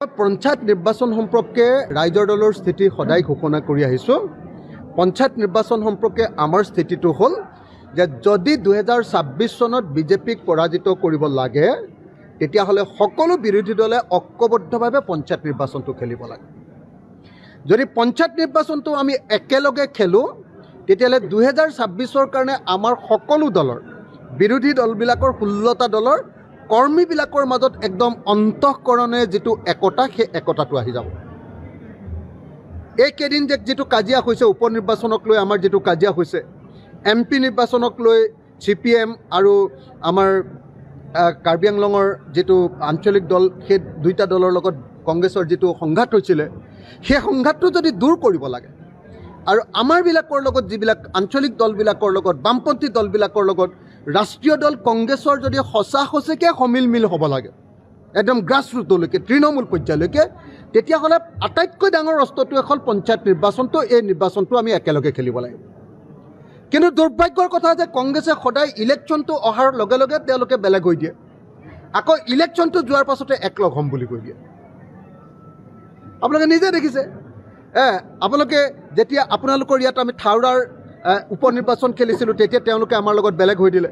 পঞ্চায়ত নিৰ্বাচন সম্পৰ্কে ৰাইজৰ দলৰ স্থিতি সদায় ঘোষণা কৰি আহিছোঁ। পঞ্চায়ত নিৰ্বাচন সম্পৰ্কে আমাৰ স্থিতিটো হ'ল যে যদি 2026 চনত বিজেপিক পৰাজিত কৰিব লাগে তেতিয়াহ'লে সকলো বিৰোধী দলে ঐক্যবদ্ধভাৱে পঞ্চায়ত নিৰ্বাচনটো খেলিব লাগে। যদি পঞ্চায়ত নিৰ্বাচনটো আমি একেলগে খেলোঁ তেতিয়াহ'লে 2026ৰ কাৰণে আমাৰ সকলো দলৰ বিৰোধী দলবিলাকৰ 16টা দলৰ কৰ্মীবিলাকৰ মাজত একদম অন্তঃকৰণে যিটো একতা সেই একতাটো আহি যাব। এইকেইদিন যে যিটো কাজিয়া হৈছে উপ নিৰ্বাচনক লৈ আমাৰ যিটো কাজিয়া হৈছে MP নিৰ্বাচনক লৈ CPM আৰু আমাৰ কাৰ্বি আংলঙৰ যিটো আঞ্চলিক দল সেই দুইটা দলৰ লগত কংগ্ৰেছৰ যিটো সংঘাত হৈছিলে সেই সংঘাতটো যদি দূৰ কৰিব লাগে আৰু আমাৰবিলাকৰ লগত যিবিলাক আঞ্চলিক দলবিলাকৰ লগত বামপন্থী দলবিলাকৰ লগত ৰাষ্ট্ৰীয় দল কংগ্ৰেছৰ যদি সঁচাকৈ সমিলমিল হ'ব লাগে একদম গ্ৰাছৰুটলৈকে তৃণমূল পৰ্যায়লৈকে তেতিয়াহ'লে আটাইতকৈ ডাঙৰ অস্ত্ৰটোৱে হ'ল পঞ্চায়ত নিৰ্বাচনটো। এই নিৰ্বাচনটো আমি একেলগে খেলিব লাগিব। কিন্তু দুৰ্ভাগ্যৰ কথা যে কংগ্ৰেছে সদায় ইলেকশ্যনটো অহাৰ লগে লগে তেওঁলোকে বেলেগ হৈ দিয়ে, আকৌ ইলেকশ্যনটো যোৱাৰ পাছতে একলগ হ'ম বুলি কৈ দিয়ে। আপোনালোকে নিজে দেখিছে আপোনালোকে যেতিয়া আপোনালোকৰ ইয়াত আমি থাউৰাৰ উপ নিৰ্বাচন খেলিছিলোঁ তেতিয়া তেওঁলোকে আমাৰ লগত বেলেগ হৈ দিলে,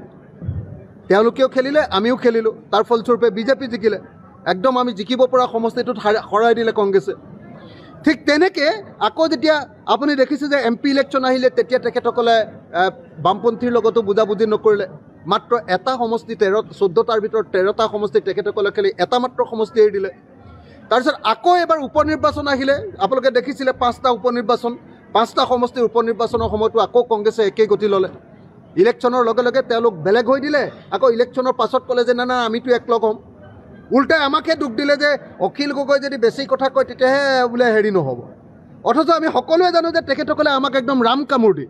তেওঁলোকেও খেলিলে আমিও খেলিলোঁ, তাৰ ফলস্বৰূপে বিজেপি জিকিলে, একদম আমি জিকিব পৰা সমষ্টিটোত হৰাই দিলে কংগ্ৰেছে। ঠিক তেনেকৈ আকৌ যেতিয়া আপুনি দেখিছে যে MP ইলেকশ্যন আহিলে তেতিয়া তেখেতসকলে বামপন্থীৰ লগতো বুজাবুজি নকৰিলে, মাত্ৰ এটা সমষ্টি 14টাৰ ভিতৰত 13টা সমষ্টি তেখেতসকলে খেলি এটা মাত্ৰ সমষ্টি এৰি দিলে। তাৰপিছত আকৌ এবাৰ উপ নিৰ্বাচন আহিলে, আপোনালোকে দেখিছিলে 5টা উপ নিৰ্বাচন, 5টা সমষ্টিৰ উপ নিৰ্বাচনৰ সময়তো আকৌ কংগ্ৰেছে একেই গতি ল'লে। ইলেকশ্যনৰ লগে লগে তেওঁলোক বেলেগ হৈ দিলে, আকৌ ইলেকশ্যনৰ পাছত ক'লে যে না আমিতো একলগ হ'ম। উল্টাই আমাকে দুখ দিলে যে অখিল গগৈ যদি বেছি কথা কয় তেতিয়াহে বোলে হেৰি নহ'ব, অথচ আমি সকলোৱে জানো যে তেখেতসকলে আমাক একদম ৰাম কামোৰ দি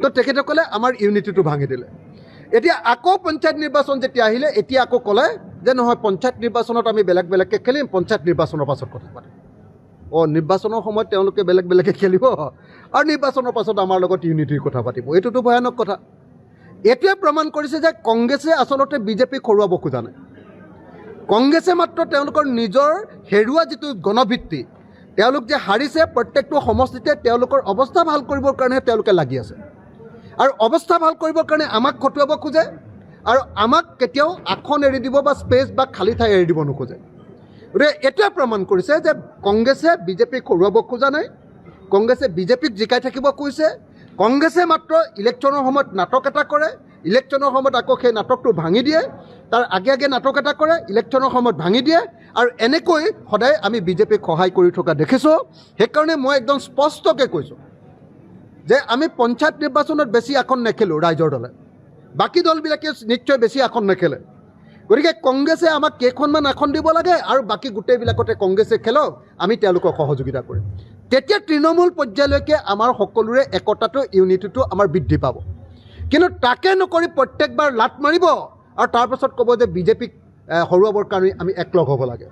তো তেখেতসকলে আমাৰ ইউনিটিটো ভাঙি দিলে। এতিয়া আকৌ পঞ্চায়ত নিৰ্বাচন যেতিয়া আহিলে এতিয়া আকৌ ক'লে যে নহয় পঞ্চায়ত নিৰ্বাচনত আমি বেলেগ বেলেগকৈ খেলিম, পঞ্চায়ত নিৰ্বাচনৰ পাছত কথা পাতিম। নিৰ্বাচনৰ সময়ত তেওঁলোকে বেলেগ বেলেগকৈ খেলিব আৰু নিৰ্বাচনৰ পাছত আমাৰ লগত ইউনিটিৰ কথা পাতিব। এইটোতো ভয়ানক কথা। এইটোৱে প্ৰমাণ কৰিছে যে কংগ্ৰেছে আচলতে বিজেপিক হৰুৱাব খোজা নাই। কংগ্ৰেছে মাত্ৰ তেওঁলোকৰ নিজৰ হেৰুৱা যিটো গণভিত্তি, তেওঁলোক যে হাৰিছে প্ৰত্যেকটো সমষ্টিতে তেওঁলোকৰ অৱস্থা ভাল কৰিবৰ কাৰণে তেওঁলোকে লাগি আছে আৰু অৱস্থা ভাল কৰিবৰ কাৰণে আমাক খটুৱাব খোজে আৰু আমাক কেতিয়াও আসন এৰি দিব বা স্পেচ বা খালী ঠাই এৰি দিব নোখোজে। গতিকে এইটোৱে প্ৰমাণ কৰিছে যে কংগ্ৰেছে বিজেপিক হৰুৱাব খোজা নাই, কংগ্ৰেছে বিজেপিক জিকাই থাকিব কৈছে। কংগ্ৰেছে মাত্ৰ ইলেকশ্যনৰ সময়ত নাটক এটা কৰে, ইলেকশ্যনৰ সময়ত আকৌ সেই নাটকটো ভাঙি দিয়ে, তাৰ আগে আগে নাটক এটা কৰে, ইলেকশ্যনৰ সময়ত ভাঙি দিয়ে আৰু এনেকৈ সদায় আমি বিজেপিক সহায় কৰি থকা দেখিছোঁ। সেইকাৰণে মই একদম স্পষ্টকৈ কৈছোঁ যে আমি পঞ্চায়ত নিৰ্বাচনত বেছি আসন নেখেলোঁ ৰাইজৰ দলে, বাকী দলবিলাকে নিশ্চয় বেছি আসন নেখেলে। গতিকে কংগ্ৰেছে আমাক কেইখনমান আসন দিব লাগে আৰু বাকী গোটেইবিলাকতে কংগ্ৰেছে খেলক, আমি তেওঁলোকক সহযোগিতা কৰিম। তেতিয়া তৃণমূল পৰ্যায়লৈকে আমাৰ সকলোৰে একতাটো ইউনিটিটো আমাৰ বৃদ্ধি পাব। কিন্তু তাকে নকৰি প্ৰত্যেকবাৰ লাট মাৰিব আৰু তাৰপাছত ক'ব যে বিজেপিক হৰুৱাবৰ কাৰণে আমি একলগ হ'ব লাগে।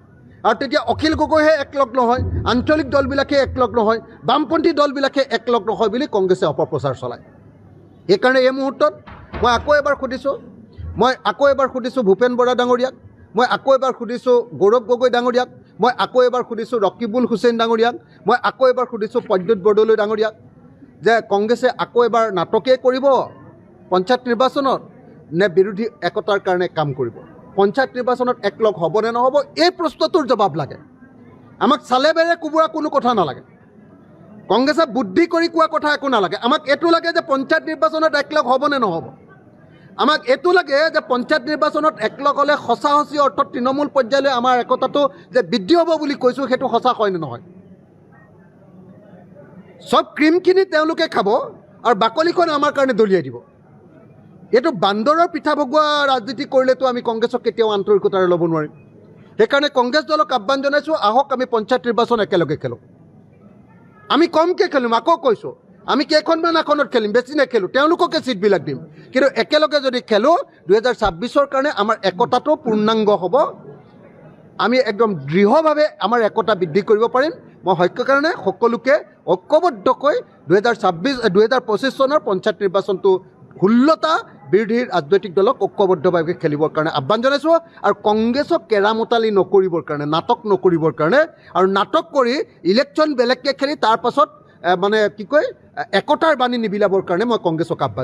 আৰু তেতিয়া অখিল গগৈহে একলগ নহয়, আঞ্চলিক দলবিলাকে একলগ নহয়, বামপন্থী দলবিলাকে একলগ নহয় বুলি কংগ্ৰেছে অপপ্ৰচাৰ চলায়। সেইকাৰণে এই মুহূৰ্তত মই আকৌ এবাৰ সুধিছোঁ ভূপেন বৰা ডাঙৰীয়াক, মই আকৌ এবাৰ সুধিছোঁ গৌৰৱ গগৈ ডাঙৰীয়াক, মই আকৌ এবাৰ সুধিছোঁ ৰকিবুল হুছেইন ডাঙৰীয়াক, মই আকৌ এবাৰ সুধিছোঁ প্ৰদ্যুৎ বৰদলৈ ডাঙৰীয়াক যে কংগ্ৰেছে আকৌ এবাৰ নাটকেই কৰিব পঞ্চায়ত নিৰ্বাচনত নে বিৰোধী একতাৰ কাৰণে কাম কৰিব? পঞ্চায়ত নিৰ্বাচনত একলগ হ'ব নে নহ'ব এই প্ৰশ্নটোৰ জবাব লাগে। আমাক চালে বেৰে কোবোৱা কোনো কথা নালাগে, কংগ্ৰেছে বুদ্ধি কৰি কোৱা কথা একো নালাগে। আমাক এইটো লাগে যে পঞ্চায়ত নিৰ্বাচনত একলগ হ'ব নে নহ'ব। আমাক এইটো লাগে যে পঞ্চায়ত নিৰ্বাচনত একলগ হ'লে সঁচি অৰ্থত তৃণমূল পৰ্যায়লৈ আমাৰ একতাটো যে বৃদ্ধি হ'ব বুলি কৈছোঁ সেইটো সঁচা হয় নে নহয়। চব ক্ৰীমখিনি তেওঁলোকে খাব আৰু বাকলিখন আমাৰ কাৰণে দলিয়াই দিব। এইটো বান্দৰৰ পিঠা ভগোৱা ৰাজনীতি কৰিলেতো আমি কংগ্ৰেছক কেতিয়াও আন্তৰিকতাৰে ল'ব নোৱাৰিম। সেইকাৰণে কংগ্ৰেছ দলক আহ্বান জনাইছোঁ, আহক আমি পঞ্চায়ত নিৰ্বাচন একেলগে খেলোঁ। আমি কমকৈ খেলিম, আকৌ কৈছোঁ আমি কেইখনমান আসনত খেলিম, বেছি নেখেলোঁ, তেওঁলোককে ছিটবিলাক দিম। কিন্তু একেলগে যদি খেলোঁ 2026ৰ কাৰণে আমাৰ একতাটো পূৰ্ণাংগ হ'ব, আমি একদম দৃঢ়ভাৱে আমাৰ একতা বৃদ্ধি কৰিব পাৰিম। মই সেইকাৰণে সকলোকে ঐক্যবদ্ধকৈ 2025 চনৰ পঞ্চায়ত নিৰ্বাচনটো 16টা বিৰোধী ৰাজনৈতিক দলক ঐক্যবদ্ধভাৱে খেলিবৰ কাৰণে আহ্বান জনাইছোঁ আৰু কংগ্ৰেছক কেৰামতালি নকৰিবৰ কাৰণে নাটক নকৰিবৰ কাৰণে আৰু নাটক কৰি ইলেকশ্যন বেলেগকৈ খেলি তাৰ পাছত মানে কি কয় একতাৰ বাণী নিবিলাবৰ কাৰণে মই কংগ্ৰেছক আহ্বান